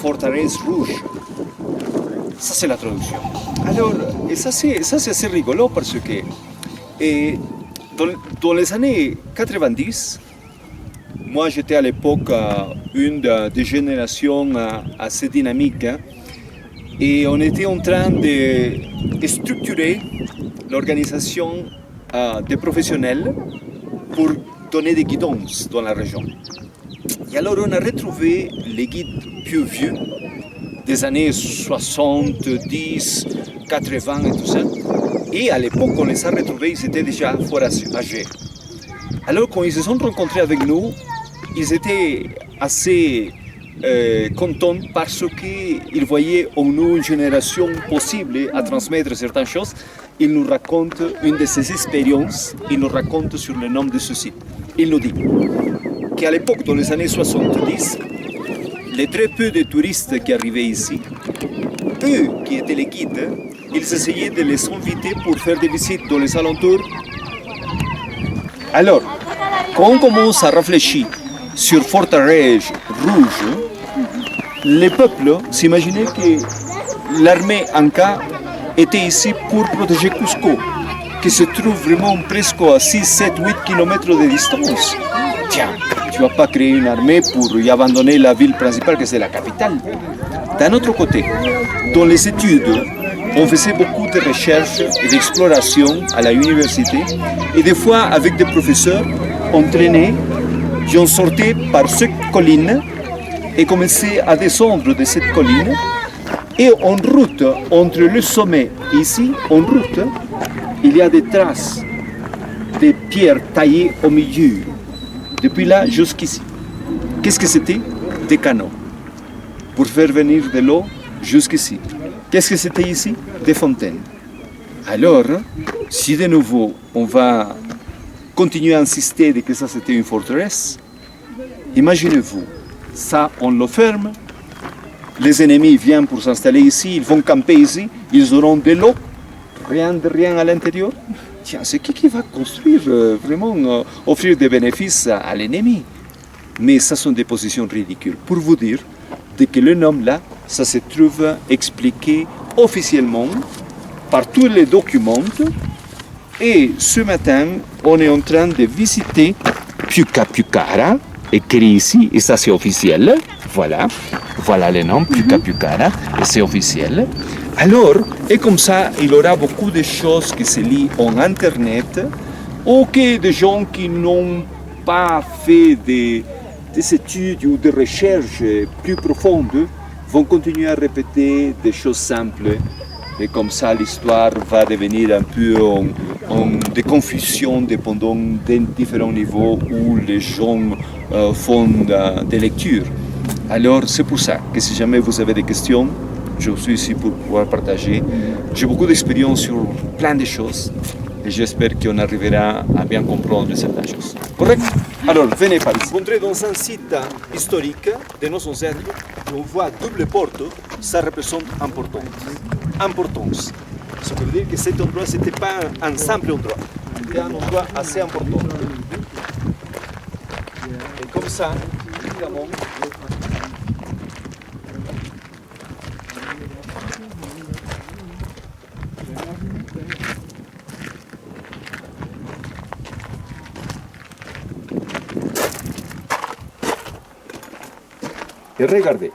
forteresse rouge. Ça, c'est la traduction. Alors, et ça, c'est assez rigolo parce que dans les années 90, moi, j'étais à l'époque une des générations assez dynamiques et on était en train de structurer l'organisation des professionnels pour donner des guidances dans la région. Et alors, on a retrouvé les guides plus vieux des années 70, 80 et tout ça. Et à l'époque, on les a retrouvés, ils étaient déjà fort âgés. Alors, quand ils se sont rencontrés avec nous, ils étaient assez contents parce qu'ils voyaient en nous une génération possible à transmettre certaines choses. Ils nous racontent une de ces expériences, ils nous racontent sur le nom de ce site. Il nous dit qu'à l'époque, dans les années 70, les très peu de touristes qui arrivaient ici, eux qui étaient les guides, ils essayaient de les inviter pour faire des visites dans les alentours. Alors, quand on commence à réfléchir sur Forteresse Rouge, le peuple s'imaginait que l'armée Inca était ici pour protéger Cusco, qui se trouve vraiment presque à 6, 7, 8 km de distance. Tiens, tu ne vas pas créer une armée pour y abandonner la ville principale, que c'est la capitale. D'un autre côté, dans les études, on faisait beaucoup de recherches et d'explorations à l'université, et des fois, avec des professeurs, on traînait, et on sortait par cette colline et commençait à descendre de cette colline. Et en route, entre le sommet ici, en route, il y a des traces de pierres taillées au milieu, depuis là jusqu'ici. Qu'est-ce que c'était? Des canaux, pour faire venir de l'eau jusqu'ici. Qu'est-ce que c'était ici? Des fontaines. Alors, si de nouveau on va continuer à insister de que ça c'était une forteresse, imaginez-vous, ça on le ferme, les ennemis viennent pour s'installer ici, ils vont camper ici, ils auront de l'eau, rien à l'intérieur. Tiens, c'est qui va construire, vraiment offrir des bénéfices à l'ennemi? Mais ça sont des positions ridicules. Pour vous dire que le nom là, ça se trouve expliqué officiellement par tous les documents. Et ce matin, on est en train de visiter Puka Pucara, écrit ici, et ça c'est officiel. Voilà le nom, Puka Pucara, et c'est officiel. Alors, et comme ça, il y aura beaucoup de choses qui se lisent en Internet, ou que des gens qui n'ont pas fait des études ou des recherches plus profondes vont continuer à répéter des choses simples. Et comme ça, l'histoire va devenir un peu de confusion dépendant des différents niveaux où les gens font des lectures. Alors, c'est pour ça que si jamais vous avez des questions, je suis ici pour pouvoir partager. J'ai beaucoup d'expérience sur plein de choses et j'espère qu'on arrivera à bien comprendre certaines choses. Correct? Alors, venez par ici. Entrez dans un site historique de nos ancêtres, on voit double porte, ça représente importance. Ça veut dire que cet endroit, ce n'était pas un simple endroit, c'était un endroit assez important. Et comme ça, évidemment, et regardez,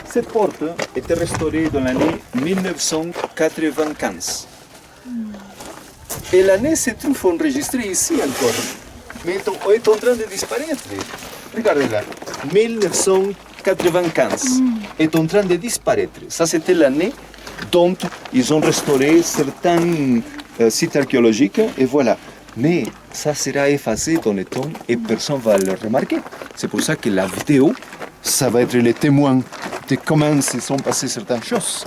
cette porte était restaurée dans l'année 1995. Et l'année se trouve enregistrée ici encore, mais est en train de disparaître. Regardez là, 1995 est en train de disparaître. Ça, c'était l'année dont ils ont restauré certains sites archéologiques, et voilà. Mais ça sera effacé dans le temps et personne ne va le remarquer. C'est pour ça que la vidéo, ça va être le témoin de comment se sont passées certaines choses.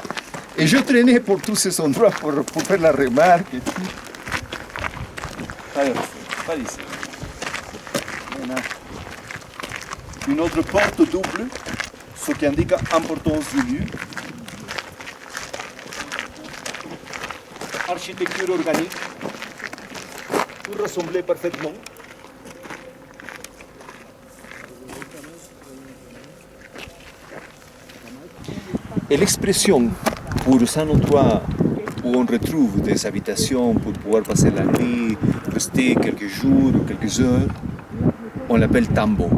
Et je traînais pour tous ces endroits pour faire la remarque. Alors, par ici. Voilà. Une autre porte double, ce qui indique l'importance du lieu. Architecture organique, tout ressemblait parfaitement. Et l'expression pour un endroit où on retrouve des habitations pour pouvoir passer la nuit, rester quelques jours ou quelques heures, on l'appelle tambo.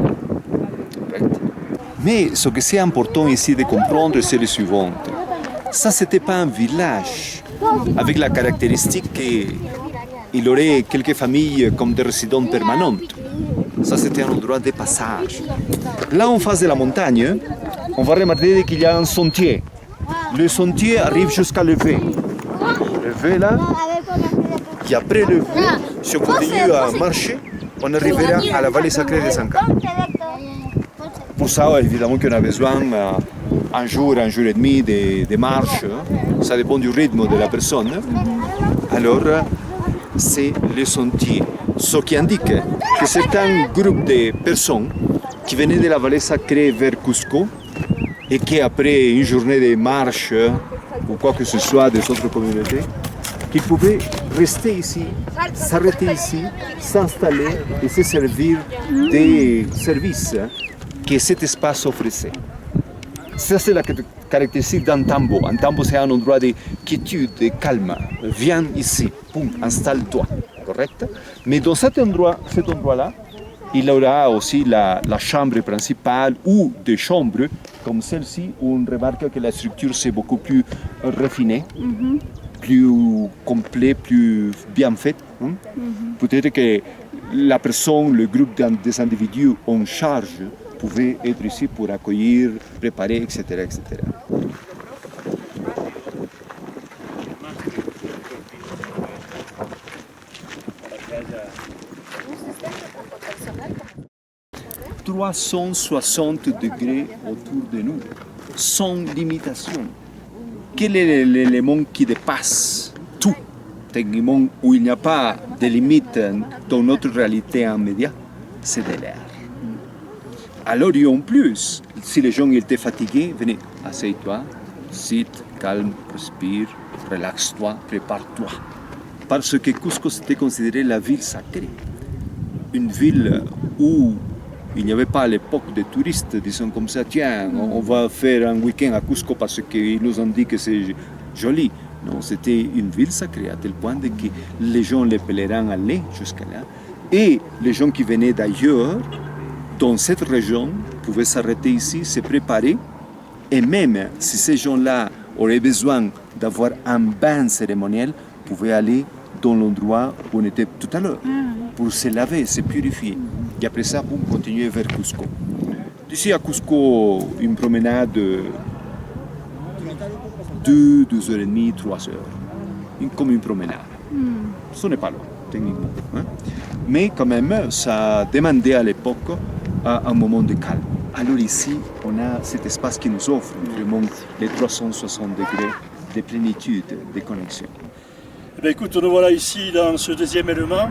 Mais ce que c'est important ici de comprendre, c'est le suivant. Ça, c'était pas un village avec la caractéristique qu'il aurait quelques familles comme des résidents permanents. Ça, c'était un endroit de passage. Là, en face de la montagne, on va remarquer qu'il y a un sentier. Le sentier arrive jusqu'à le V. Le V là, et après le V, si on continue à marcher, on arrivera à la vallée sacrée de Sanka. Pour ça, évidemment qu'on a besoin un jour et demi de marche. Ça dépend du rythme de la personne. Alors, c'est le sentier. Ce qui indique que c'est un groupe de personnes qui venaient de la vallée sacrée vers Cusco et qui, après une journée de marche ou quoi que ce soit des autres communautés, qu'ils pouvaient rester ici, s'arrêter ici, s'installer et se servir des services que cet espace offrait. Ça, c'est la caractéristique d'un tambo. Un tambo, c'est un endroit de quiétude, de calme. Viens ici, boum, installe-toi, correct? Mais dans cet endroit-là, il y aura aussi la chambre principale ou des chambres comme celle-ci, où on remarque que la structure c'est beaucoup plus raffinée, plus complet, plus bien faite. Peut-être que la personne, le groupe des individus en charge pouvait être ici pour accueillir, préparer, etc. etc. « 360 degrés autour de nous, sans limitation. Quel est l'élément qui dépasse tout, techniquement, où il n'y a pas de limite dans notre réalité immédiate? C'est de l'air. Alors, et en plus, si les gens étaient fatigués, venez, assieds-toi, cite, calme, respire, relaxe-toi, prépare-toi. Parce que Cusco c'était considéré la ville sacrée. Une ville où il n'y avait pas à l'époque de touristes, disons comme ça, tiens, on va faire un week-end à Cusco parce qu'ils nous ont dit que c'est joli. Non, c'était une ville sacrée à tel point que les gens, les pèlerins allaient jusqu'à là. Et les gens qui venaient d'ailleurs, dans cette région, pouvaient s'arrêter ici, se préparer. Et même si ces gens-là auraient besoin d'avoir un bain cérémoniel, pouvaient aller dans l'endroit où on était tout à l'heure, pour se laver, se purifier. Et après ça, pour continuer vers Cusco. D'ici à Cusco, une promenade de 2h30, 3 heures. Comme une promenade. Ce n'est pas long, techniquement. Mais quand même, ça demandait à l'époque un moment de calme. Alors ici, on a cet espace qui nous offre vraiment les 360 degrés de plénitude, de connexion. Eh bien, écoute, nous voilà ici dans ce deuxième élément,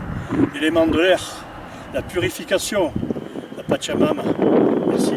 l'élément de l'air, la purification, la Pachamama. Merci.